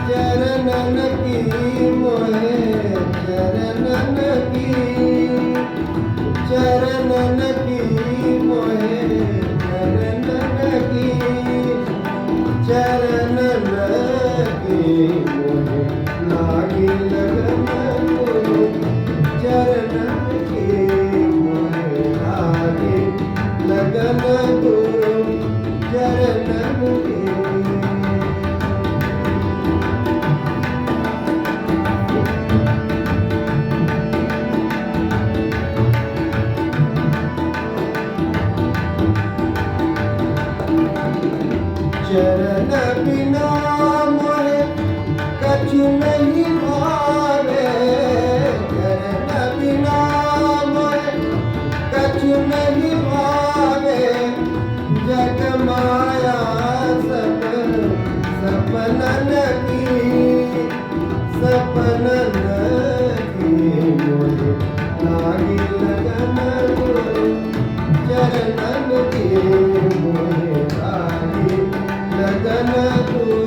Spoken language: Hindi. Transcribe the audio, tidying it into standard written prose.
चरणन की मोहे चरणन की चरणन की मोहे चरणन की चरणन की मोहे लागी लगन गुरु चरणन की मोहे लागी लगन गुरु चरणन की चरण बिना मोहे कछु नहीं भावे चरण बिना मोहे कछु नहीं भावे जग माया सब सपनन की सपनन की मोहे लागी लगन गुरु चरणन की मोहे लागी लगन गुरु